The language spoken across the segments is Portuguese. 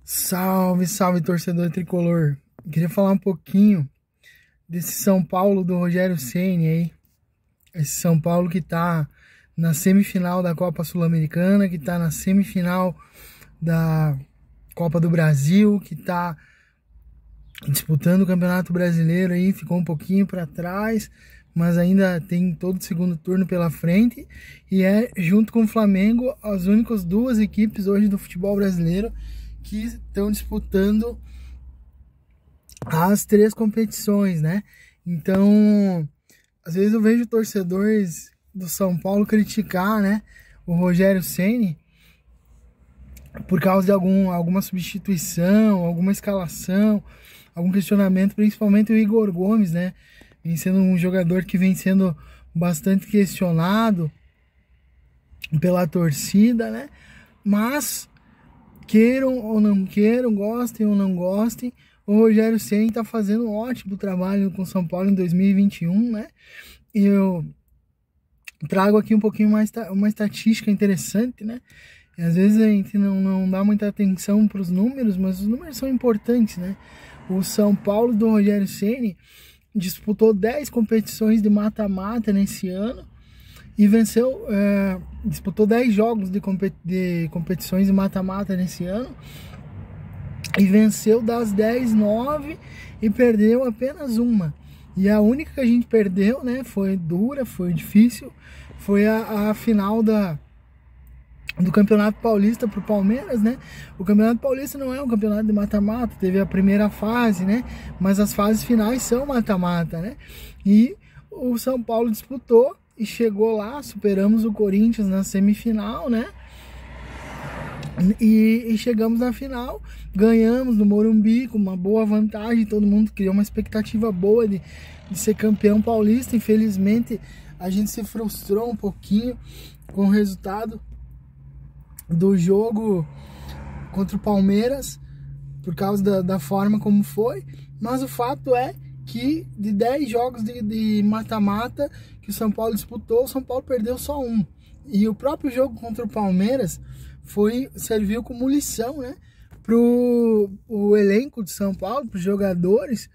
Salve, salve, torcedor tricolor. Queria falar um pouquinho desse São Paulo do Rogério Ceni aí. Esse São Paulo que tá na semifinal da Copa Sul-Americana, que tá na semifinal da Copa do Brasil, que tá disputando o Campeonato Brasileiro aí, ficou um pouquinho para trás, mas ainda tem todo o segundo turno pela frente, e é, junto com o Flamengo, as únicas duas equipes hoje do futebol brasileiro que estão disputando as três competições, né? Então, às vezes eu vejo torcedores do São Paulo criticar, né, o Rogério Ceni por causa de alguma substituição, alguma escalação, algum questionamento, principalmente o Igor Gomes, né? Vem sendo um jogador que vem sendo bastante questionado pela torcida, né? Mas, queiram ou não queiram, gostem ou não gostem, o Rogério Ceni está fazendo um ótimo trabalho com o São Paulo em 2021, né? E eu trago aqui um pouquinho mais uma estatística interessante, né? E às vezes a gente não dá muita atenção para os números, mas os números são importantes, né? O São Paulo do Rogério Ceni disputou 10 competições de mata-mata nesse ano e venceu, disputou 10 jogos de competições de mata-mata nesse ano e venceu das 10, 9 e perdeu apenas uma. E a única que a gente perdeu, né, foi dura, foi difícil, foi a final do Campeonato Paulista pro Palmeiras, né? O Campeonato Paulista não é um campeonato de mata-mata, teve a primeira fase, né? Mas as fases finais são mata-mata, né? E o São Paulo disputou e chegou lá, superamos o Corinthians na semifinal, né? E chegamos na final, ganhamos no Morumbi com uma boa vantagem, todo mundo criou uma expectativa boa de ser campeão paulista. Infelizmente a gente se frustrou um pouquinho com o resultado do jogo contra o Palmeiras por causa da forma como foi, mas o fato é que de 10 jogos de mata-mata que o São Paulo disputou, o São Paulo perdeu só um. E o próprio jogo contra o Palmeiras serviu como lição, né, o elenco de São Paulo, para os jogadores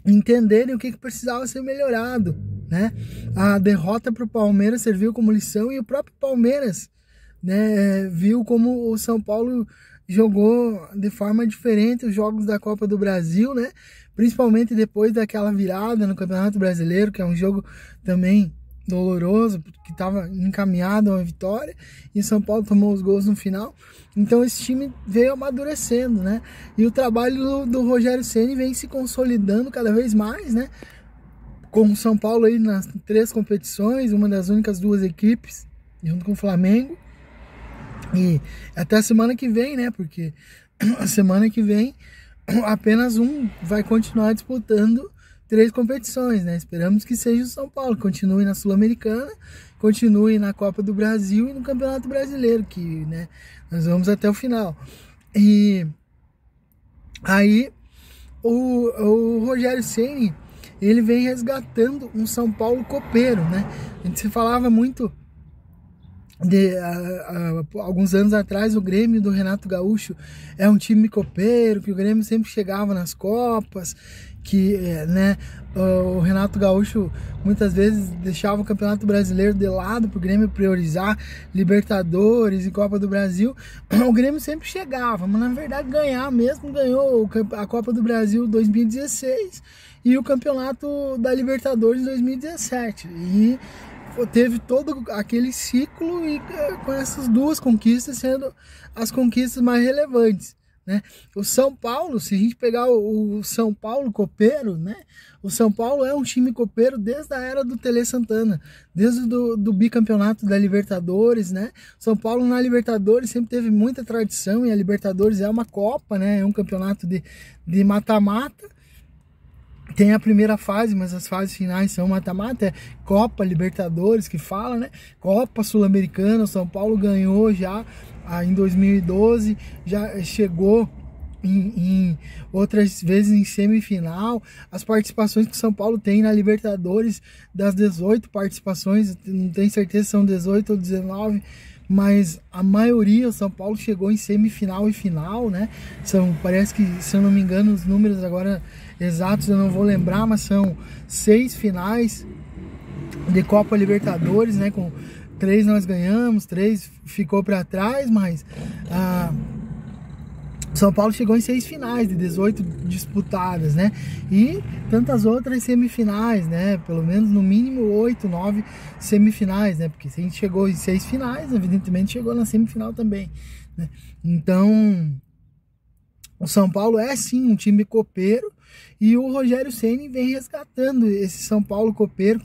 entenderem o que precisava ser melhorado, né? A derrota para o Palmeiras serviu como lição, e o próprio Palmeiras, né, viu como o São Paulo jogou de forma diferente os jogos da Copa do Brasil, né? Principalmente depois daquela virada no Campeonato Brasileiro, que é um jogo também doloroso, que estava encaminhado a uma vitória, e o São Paulo tomou os gols no final. Então esse time veio amadurecendo, né? E o trabalho do Rogério Ceni vem se consolidando cada vez mais, né? Com o São Paulo aí nas 3 competições, uma das únicas 2 equipes, junto com o Flamengo. E até a semana que vem, né? Porque a semana que vem apenas um vai continuar disputando 3 competições, né? Esperamos que seja o São Paulo, continue na Sul-Americana, continue na Copa do Brasil e no Campeonato Brasileiro, que, né, nós vamos até o final. E aí o Rogério Ceni, ele vem resgatando um São Paulo copeiro, né? A gente se falava muito alguns anos atrás, o Grêmio do Renato Gaúcho é um time copeiro, que o Grêmio sempre chegava nas Copas, que, né, o Renato Gaúcho muitas vezes deixava o Campeonato Brasileiro de lado para o Grêmio priorizar Libertadores e Copa do Brasil. O Grêmio sempre chegava, mas na verdade ganhar mesmo, ganhou a Copa do Brasil 2016 e o Campeonato da Libertadores 2017, e teve todo aquele ciclo, e com essas 2 conquistas sendo as conquistas mais relevantes, né? O São Paulo, se a gente pegar o São Paulo copeiro, né? O São Paulo é um time copeiro desde a era do Tele Santana, desde do bicampeonato da Libertadores, né? São Paulo na Libertadores sempre teve muita tradição, e a Libertadores é uma Copa, né? É um campeonato de mata-mata. Tem a primeira fase, mas as fases finais são mata-mata, é Copa Libertadores que fala, né? Copa Sul-Americana, o São Paulo ganhou já em 2012, já chegou em outras vezes em semifinal. As participações que o São Paulo tem na Libertadores, das 18 participações, não tenho certeza se são 18 ou 19, mas a maioria, o São Paulo chegou em semifinal e final, né? Parece que, se eu não me engano, os números agora exatos eu não vou lembrar, mas são 6 finais de Copa Libertadores, né? Com 3 nós ganhamos, 3 ficou para trás, mas São Paulo chegou em 6 finais de 18 disputadas, né? E tantas outras semifinais, né? Pelo menos no mínimo 8, 9 semifinais, né? Porque se a gente chegou em 6 finais, evidentemente chegou na semifinal também, né? Então, o São Paulo é sim um time copeiro, e o Rogério Ceni vem resgatando esse São Paulo copeiro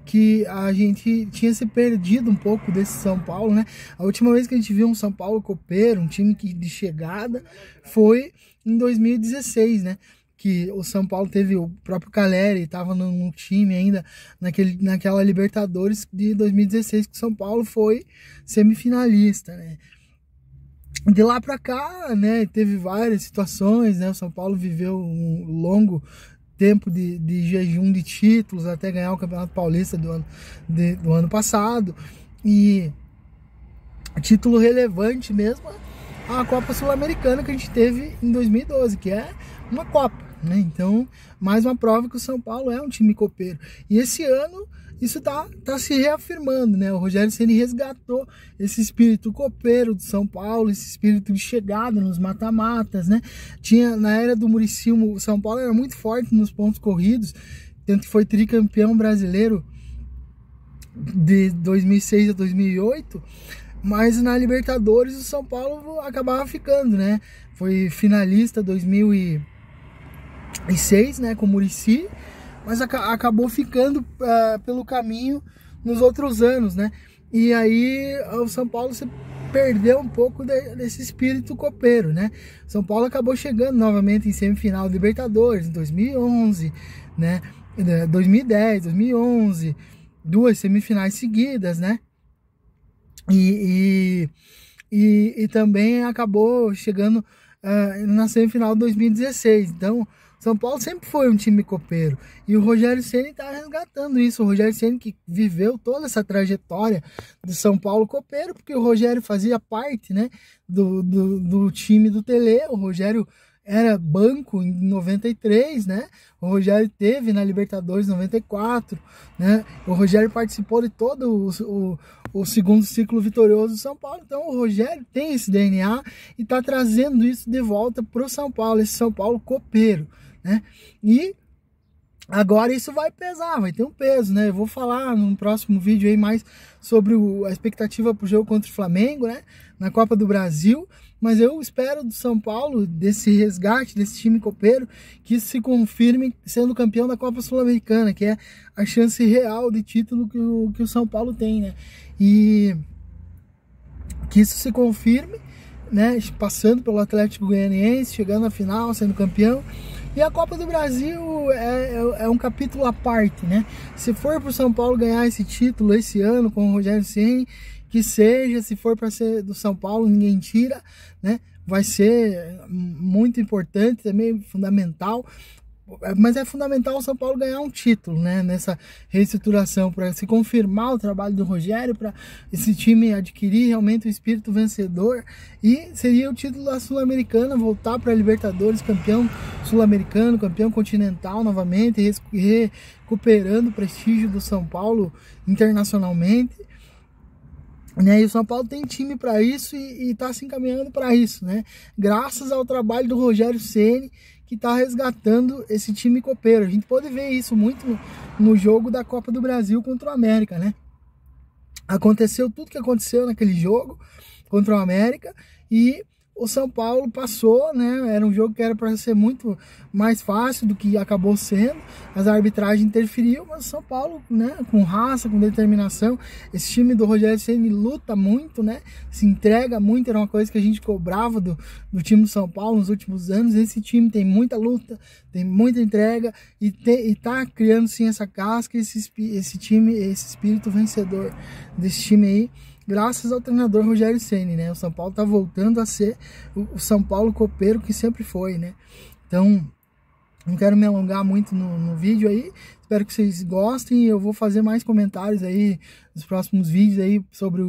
que a gente tinha se perdido um pouco desse São Paulo, né? A última vez que a gente viu um São Paulo copeiro, um time de chegada, foi em 2016, né? Que o São Paulo teve o próprio Caleri, estava no time ainda naquela Libertadores de 2016, que o São Paulo foi semifinalista, né? De lá para cá, né, teve várias situações, né? O São Paulo viveu um longo tempo de jejum de títulos até ganhar o Campeonato Paulista do ano passado, e título relevante mesmo, a Copa Sul-Americana que a gente teve em 2012, que é uma Copa, né? Então, mais uma prova que o São Paulo é um time copeiro. E esse ano isso tá se reafirmando, né? O Rogério Ceni resgatou esse espírito copeiro do São Paulo, esse espírito de chegada nos mata-matas, né? Tinha, na era do Muricy, o São Paulo era muito forte nos pontos corridos, tanto que foi tricampeão brasileiro de 2006 a 2008, mas na Libertadores o São Paulo acabava ficando, né? Foi finalista 2006, né, com o Muricy, mas acabou ficando pelo caminho nos outros anos, né? E aí o São Paulo se perdeu um pouco desse espírito copeiro, né? São Paulo acabou chegando novamente em semifinal de Libertadores em 2011, né? 2010, 2011, 2 semifinais seguidas, né? E também acabou chegando na semifinal de 2016. Então, São Paulo sempre foi um time copeiro, e o Rogério Ceni está resgatando isso. O Rogério Ceni, que viveu toda essa trajetória do São Paulo copeiro, porque o Rogério fazia parte, né, do time do Tele. O Rogério era banco em 93, né? O Rogério teve na Libertadores 94, né? O Rogério participou de todo o segundo ciclo vitorioso do São Paulo. Então o Rogério tem esse DNA e está trazendo isso de volta para o São Paulo, esse São Paulo copeiro, né? E agora isso vai pesar, vai ter um peso, né? Eu vou falar no próximo vídeo aí mais sobre a expectativa para o jogo contra o Flamengo, né? Na Copa do Brasil. Mas eu espero do São Paulo, desse resgate, desse time copeiro, que isso se confirme sendo campeão da Copa Sul-Americana, que é a chance real de título que o São Paulo tem, né? E que isso se confirme, né? Passando pelo Atlético Goianiense, chegando à final, sendo campeão. E a Copa do Brasil é um capítulo à parte, né? Se for para o São Paulo ganhar esse título esse ano com o Rogério Ceni, que seja, se for para ser do São Paulo, ninguém tira, né? Vai ser muito importante, também fundamental. Mas é fundamental o São Paulo ganhar um título, né? Nessa reestruturação, para se confirmar o trabalho do Rogério, para esse time adquirir realmente o espírito vencedor. E seria o título da Sul-Americana, voltar para a Libertadores, campeão sul-americano, campeão continental novamente, recuperando o prestígio do São Paulo internacionalmente. Né? E o São Paulo tem time para isso e está se encaminhando para isso, né? Graças ao trabalho do Rogério Ceni, que está resgatando esse time copeiro. A gente pode ver isso muito no jogo da Copa do Brasil contra o América, né? Aconteceu tudo que aconteceu naquele jogo contra o América e o São Paulo passou, né? Era um jogo que era para ser muito mais fácil do que acabou sendo. As arbitragens interferiam, mas o São Paulo, né, com raça, com determinação, esse time do Rogério Ceni luta muito, né? Se entrega muito, era uma coisa que a gente cobrava do time do São Paulo nos últimos anos. Esse time tem muita luta, tem muita entrega e tá criando sim essa casca, esse time, esse espírito vencedor desse time aí, graças ao treinador Rogério Ceni, né? O São Paulo tá voltando a ser o São Paulo copeiro que sempre foi, né? Então, Não quero me alongar muito no vídeo aí. Espero que vocês gostem. Eu vou fazer mais comentários aí nos próximos vídeos aí sobre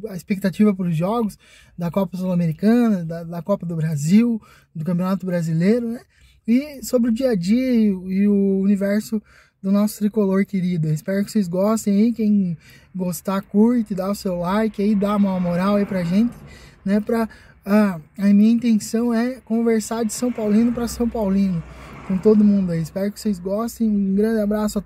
a expectativa para os jogos da Copa Sul-Americana, da Copa do Brasil, do Campeonato Brasileiro, né? E sobre o dia a dia e o universo do nosso tricolor querido. Espero que vocês gostem aí. Quem gostar, curte, dá o seu like aí, dá uma moral aí pra gente, né? A minha intenção é conversar de São Paulino para São Paulino com todo mundo aí. Espero que vocês gostem. Um grande abraço a todos.